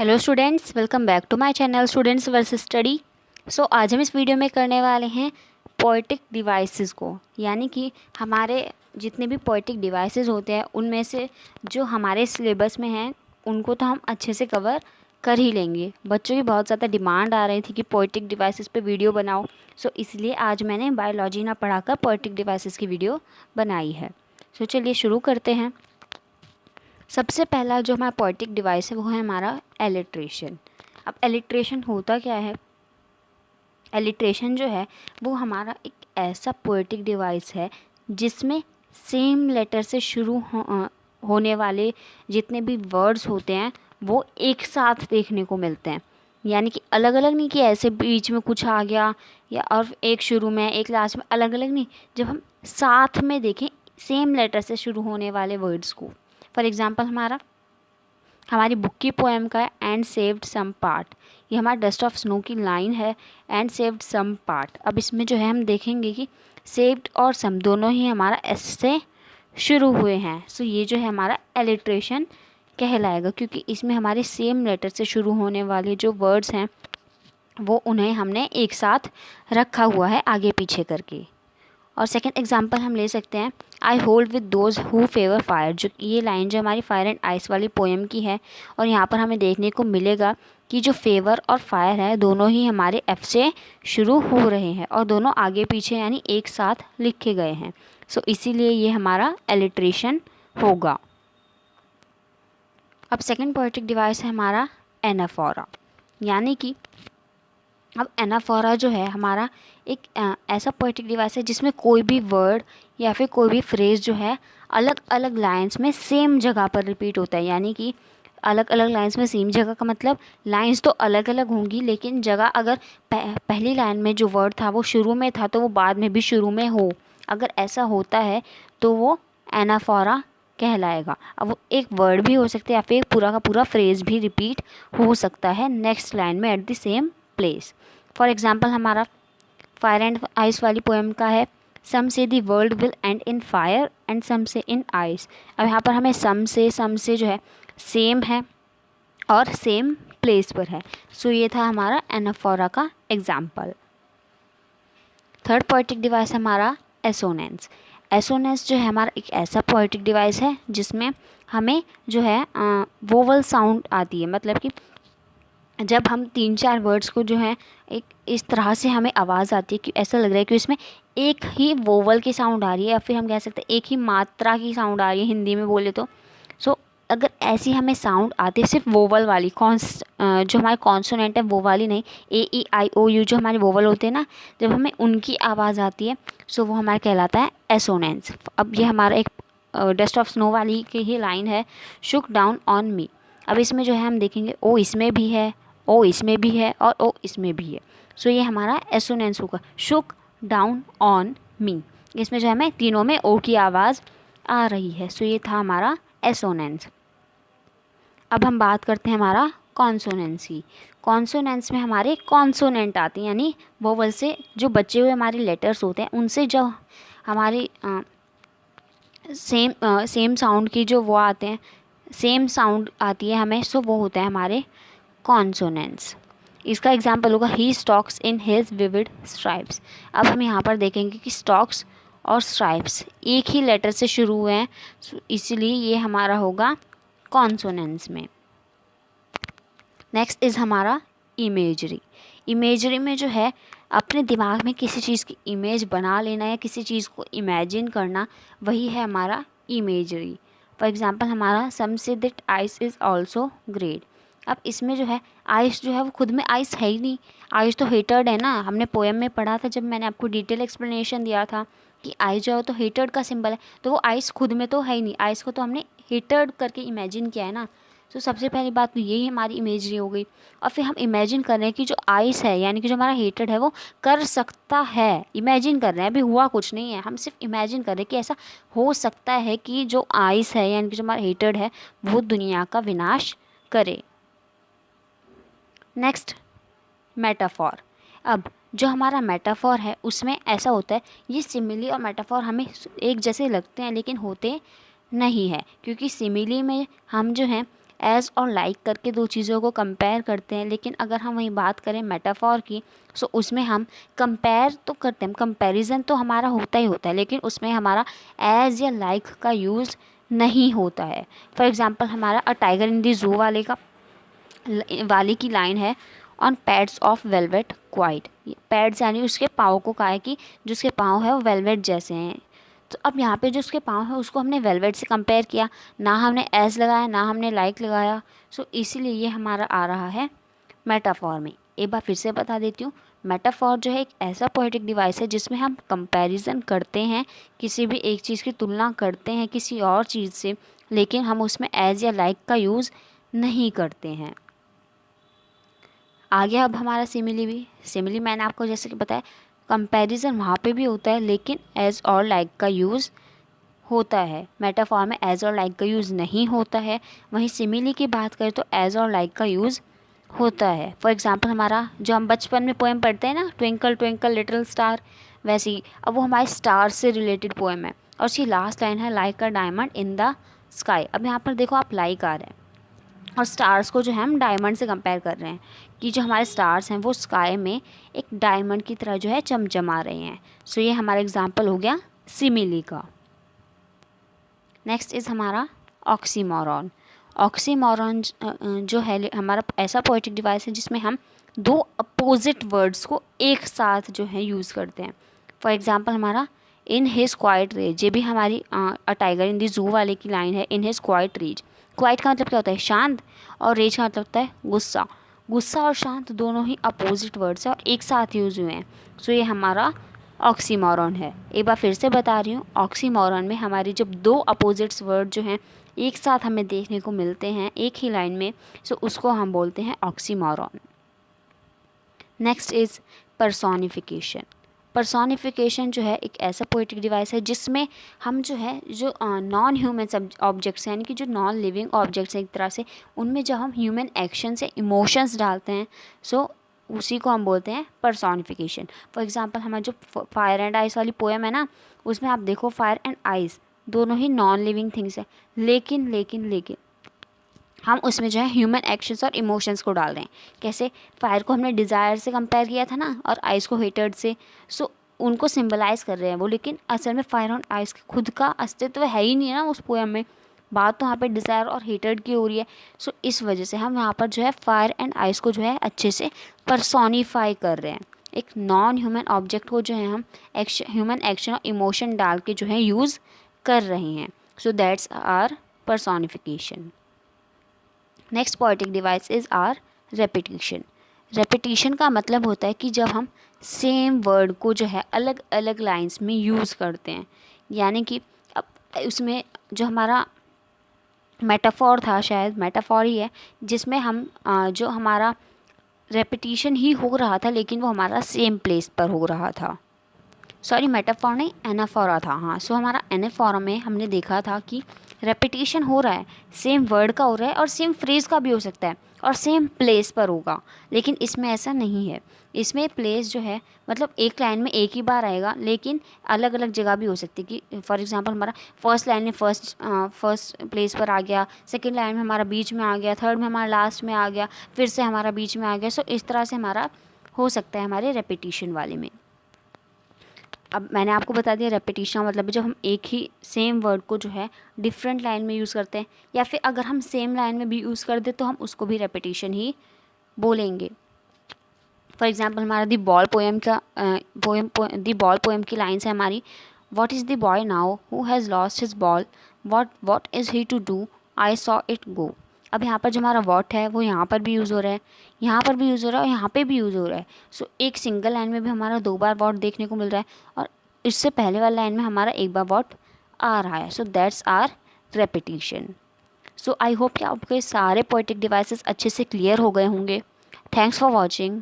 Hello students, welcome back to my channel students versus study. So आज हम इस video में करने वाले हैं पोएटिक डिवाइसेस को, यानी कि हमारे जितने भी पोएटिक डिवाइसेस होते हैं उनमें से जो हमारे सिलेबस में हैं उनको तो हम अच्छे से कवर कर ही लेंगे। बच्चों की बहुत ज़्यादा डिमांड आ रही थी कि पोएटिक डिवाइसेस पे वीडियो बनाओ, सो इसलिए आज मैंने बायोलॉजी ना पढ़ाकर पोएटिक डिवाइसेस की वीडियो बनाई है। सो चलिए शुरू करते हैं। सबसे पहला जो हमारा पोएटिक डिवाइस है वो है हमारा एलिट्रेशन। अब एलिट्रेशन होता क्या है? एलिट्रेशन जो है वो हमारा एक ऐसा पोएटिक डिवाइस है जिसमें सेम लेटर से शुरू होने वाले जितने भी वर्ड्स होते हैं वो एक साथ देखने को मिलते हैं। यानी कि अलग अलग नहीं कि ऐसे बीच में कुछ आ गया या और एक शुरू में एक लास्ट में, अलग अलग नहीं। जब हम साथ में देखें सेम लेटर से शुरू होने वाले वर्ड्स को, फॉर एग्ज़ाम्पल हमारी बुक की पोएम का है एंड सेव्ड सम पार्ट। ये हमारा डस्ट ऑफ स्नो की लाइन है, एंड सेव्ड सम पार्ट। अब इसमें जो है हम देखेंगे कि सेव्ड और सम दोनों ही हमारा एस से शुरू हुए हैं। सो ये जो है हमारा एलिट्रेशन कहलाएगा, क्योंकि इसमें हमारे सेम लेटर से शुरू होने वाले जो वर्ड्स हैं वो उन्हें हमने एक साथ रखा हुआ है आगे पीछे करके। और सेकंड एग्जांपल हम ले सकते हैं I hold with those who favour fire. जो ये लाइन जो हमारी फायर एंड आइस वाली पोएम की है, और यहाँ पर हमें देखने को मिलेगा कि जो फेवर और फायर है दोनों ही हमारे एफ से शुरू हो रहे हैं और दोनों आगे पीछे यानी एक साथ लिखे गए हैं। सो इसीलिए ये हमारा एलिट्रेशन होगा। अब सेकंड पोएटिक डिवाइस है हमारा एनाफोरा। यानी कि अब एनाफोरा जो है हमारा एक ऐसा पोएटिक डिवाइस है जिसमें कोई भी वर्ड या फिर कोई भी फ्रेज़ जो है अलग अलग लाइंस में सेम जगह पर रिपीट होता है। यानी कि अलग अलग लाइंस में सेम जगह का मतलब लाइंस तो अलग अलग होंगी, लेकिन जगह अगर पहली लाइन में जो वर्ड था वो शुरू में था तो वो बाद में भी शुरू में हो, अगर ऐसा होता है तो वो एनाफोरा कहलाएगा। अब वो एक वर्ड भी हो सकता है या फिर पूरा का पूरा फ्रेज़ भी रिपीट हो सकता है नेक्स्ट लाइन में at the same place. For example हमारा फायर एंड आइस वाली पोएम का है some say the world will end in fire and some say in ice. अब यहाँ पर हमें सम से जो है सेम है और सेम प्लेस पर है। सो ये था हमारा एनाफोरा का एग्जाम्पल। थर्ड पोएटिक डिवाइस हमारा एसोनेंस। एसोनेंस जो है हमारा एक ऐसा पोएटिक डिवाइस है जिसमें हमें जो है वोवल साउंड आती है। मतलब कि जब हम 3-4 वर्ड्स को जो है एक इस तरह से हमें आवाज़ आती है कि ऐसा लग रहा है कि उसमें एक ही वोवल की साउंड आ रही है, या फिर हम कह सकते हैं एक ही मात्रा की साउंड आ रही है हिंदी में बोले तो। सो अगर ऐसी हमें साउंड आती है सिर्फ वोवल वाली, जो हमारे कॉन्सोनेंट है वो वाली नहीं, ए ई आई ओ यू जो हमारे वोवल होते हैं ना, जब हमें उनकी आवाज़ आती है सो वो हमारा कहलाता है एसोनेंस। अब ये हमारा एक डस्ट ऑफ स्नो वाली की ही लाइन है शुक डाउन ऑन मी। अब इसमें जो है हम देखेंगे ओ इसमें भी है, ओ इसमें भी है और ओ इसमें भी है। सो ये हमारा एसोनेंस होगा शुक डाउन ऑन मी। इसमें जो है हमें तीनों में ओ की आवाज़ आ रही है। सो ये था हमारा एसोनेंस। अब हम बात करते हैं हमारा कॉन्सोनेंस की। कॉन्सोनेंस में हमारे कॉन्सोनेंट आते हैं, यानी वोवल से जो बचे हुए हमारे लेटर्स होते हैं उनसे जब हमारी सेम साउंड की जो वो आते हैं, सेम साउंड आती है हमें, सो वो होता है हमारे कॉन्सोनेंट्स। इसका एग्जाम्पल होगा he stocks in his vivid stripes. अब हम यहाँ पर देखेंगे कि स्टॉक्स और स्ट्राइप्स एक ही लेटर से शुरू हुए हैं, इसीलिए ये हमारा होगा कॉन्सोनेंट्स में। नेक्स्ट इज़ हमारा इमेजरी। इमेजरी में जो है अपने दिमाग में किसी चीज़ की इमेज बना लेना या किसी चीज़ को इमेजिन करना, वही है हमारा इमेजरी। फॉर एग्ज़ाम्पल हमारा some say that ice is also great. अब इसमें जो है आइस जो है वो खुद में आइस है ही नहीं, आइस तो हेटर्ड है ना। हमने पोएम में पढ़ा था जब मैंने आपको डिटेल एक्सप्लेनेशन दिया था कि आइस जो है तो हेटर्ड का सिंबल है, तो वो आइस खुद में तो है ही नहीं, आइस को तो हमने हेटर्ड करके इमेजिन किया है ना। तो सबसे पहली बात तो यही हमारी इमेजरी हो गई। और फिर हम इमेजिन कर रहे हैं कि जो आइस है यानी कि जो हमारा हेटेड है वो कर सकता है, इमेजिन कर रहे हैं, अभी हुआ कुछ नहीं है, हम सिर्फ इमेजिन कर रहे हैं कि ऐसा हो सकता है कि जो आइस है यानी कि जो हमारा हेटेड है वो दुनिया का विनाश करे। Next metaphor. अब जो हमारा मेटाफॉर है उसमें ऐसा होता है, ये सिमिली और मेटाफॉर हमें एक जैसे लगते हैं लेकिन होते नहीं है, क्योंकि सिमिली में हम जो हैं एज और लाइक करके दो चीज़ों को कंपेयर करते हैं, लेकिन अगर हम वहीं बात करें मेटाफॉर की, सो उसमें हम कंपेयर तो करते हैं, कंपैरिजन तो हमारा होता ही होता है, लेकिन उसमें हमारा एज या लाइक का यूज़ नहीं होता है। फॉर एग्ज़ाम्पल हमारा a tiger in the zoo वाले की लाइन है, on pads of velvet quite. Pads यानी उसके पाँव को कहा है कि जो उसके पाँव है वो वेलवेट जैसे हैं। तो अब यहाँ पे जो उसके पाँव है उसको हमने वेलवेट से कंपेयर किया, ना हमने एज लगाया ना हमने लाइक लगाया, सो इसीलिए ये हमारा आ रहा है मेटाफॉर में। एक बार फिर से बता देती हूँ, मेटाफॉर जो है एक ऐसा पोएटिक डिवाइस है जिसमें हम कंपैरिजन करते हैं, किसी भी एक चीज़ की तुलना करते हैं किसी और चीज़ से, लेकिन हम उसमें एज या लाइक का यूज़ नहीं करते हैं। आ गया अब हमारा सिमिली भी। सिमिली मैंने आपको जैसे कि बताया कंपैरिजन वहाँ पे भी होता है, लेकिन एज और लाइक का यूज़ होता है। मेटाफॉर में एज और लाइक का यूज़ नहीं होता है। वहीं सिमिली की बात करें तो एज और लाइक का यूज़ होता है। फॉर एग्ज़ाम्पल हमारा जो हम बचपन में पोएम पढ़ते हैं ना, ट्विंकल ट्विंकल लिटिल स्टार, वैसे ही अब वो हमारे स्टार से रिलेटेड पोएम है और उसकी लास्ट लाइन है like a diamond in the sky. अब यहाँ पर देखो आप लाइक आ रहे हैं और स्टार्स को जो है हम डायमंड से कंपेयर कर रहे हैं कि जो हमारे स्टार्स हैं वो स्काई में एक डायमंड की तरह जो है चमचमा रहे हैं। सो ये हमारा एग्जांपल हो गया सिमिली का। नेक्स्ट इज़ हमारा ऑक्सीमोरॉन। ऑक्सीमोरॉन जो है हमारा ऐसा पोएटिक डिवाइस है जिसमें हम दो अपोजिट वर्ड्स को एक साथ जो है यूज़ करते हैं। फॉर एग्ज़ाम्पल हमारा इन हिज क्वाइट रेज, ये भी हमारी a tiger in the zoo वाले की लाइन है, in his quiet rage. Quiet का मतलब क्या होता है शांत, और रेज का मतलब होता है गुस्सा। गुस्सा और शांत दोनों ही अपोजिट वर्ड्स हैं और एक साथ यूज़ हुए हैं। सो ये हमारा ऑक्सीमोरॉन है। एक बार फिर से बता रही हूँ, ऑक्सीमोरॉन में हमारी जब दो अपोजिट्स वर्ड जो हैं एक साथ हमें देखने को मिलते हैं एक ही लाइन में, सो उसको हम बोलते हैं oxymoron. Next is personification. Personification जो है एक ऐसा पोएटिक डिवाइस है जिसमें हम जो है जो नॉन ह्यूमन ऑब्जेक्ट्स यानी कि जो नॉन लिविंग ऑब्जेक्ट्स हैं एक तरह से, उनमें जब हम ह्यूमन एक्शन से इमोशंस डालते हैं, सो उसी को हम बोलते हैं पर्सोनिफिकेशन। फॉर एग्जांपल हमारा जो फायर एंड आइस वाली पोएम है ना, उसमें आप देखो फायर एंड आइस दोनों ही नॉन लिविंग थिंग्स है, लेकिन लेकिन लेकिन हम उसमें जो है ह्यूमन एक्शंस और इमोशंस को डाल रहे हैं। कैसे? फायर को हमने डिज़ायर से कंपेयर किया था ना, और आइस को हेटर्ड से, सो उनको सिंबलाइज कर रहे हैं वो, लेकिन असल में फायर और आइस खुद का अस्तित्व है ही नहीं है ना उस पोएम में। बात तो यहाँ पे डिज़ायर और हेटर्ड की हो रही है। सो इस वजह से हम यहाँ पर जो है फायर एंड आइस को जो है अच्छे से पर्सोनीफाई कर रहे हैं। एक नॉन ह्यूमन ऑब्जेक्ट को जो है हम ह्यूमन एक्शन और इमोशन डाल के जो है यूज़ कर रहे हैं। So that's our personification. Next poetic device is our repetition. Repetition का मतलब होता है कि जब हम सेम वर्ड को जो है अलग अलग लाइंस में यूज़ करते हैं, यानी कि अब उसमें जो हमारा मेटाफॉर था, शायद मेटाफॉर ही है, जिसमें हम जो हमारा रेपिटिशन ही हो रहा था लेकिन वो हमारा सेम प्लेस पर हो रहा था। सॉरी, मेटाफॉर नहीं, एनाफोरा था। हाँ, सो हमारा एनाफोरा में हमने देखा था कि रेपिटिशन हो रहा है, सेम वर्ड का हो रहा है और सेम फ्रेज़ का भी हो सकता है और सेम प्लेस पर होगा, लेकिन इसमें ऐसा नहीं है। इसमें प्लेस जो है मतलब एक लाइन में एक ही बार आएगा, लेकिन अलग अलग जगह भी हो सकती है कि फॉर एग्जांपल हमारा फर्स्ट लाइन में फर्स्ट प्लेस पर आ गया, सेकंड लाइन में हमारा बीच में आ गया, थर्ड में हमारा लास्ट में आ गया, फिर से हमारा बीच में आ गया। सो इस तरह से हमारा हो सकता है हमारे रेपिटिशन वाले में। अब मैंने आपको बता दिया रेपिटिशन मतलब जब हम एक ही सेम वर्ड को जो है डिफरेंट लाइन में यूज़ करते हैं, या फिर अगर हम सेम लाइन में भी यूज़ कर दे तो हम उसको भी रेपिटिशन ही बोलेंगे। फॉर एग्जांपल हमारा दी बॉल पोएम का दी बॉल पोएम की लाइन्स है हमारी, what is the boy now who has lost his ball, what is he to do, I saw it go. अब यहाँ पर जो हमारा वॉट है वो यहाँ पर भी यूज़ हो रहा है, यहाँ पर भी यूज़ हो रहा है और यहाँ पे भी यूज़ हो रहा है। सो एक सिंगल लाइन में भी हमारा दो बार वॉट देखने को मिल रहा है और इससे पहले वाला लाइन में हमारा एक बार वॉट आ रहा है। So that's our repetition. So I hope कि आपके सारे पोएटिक डिवाइसेस अच्छे से क्लियर हो गए होंगे। Thanks for watching.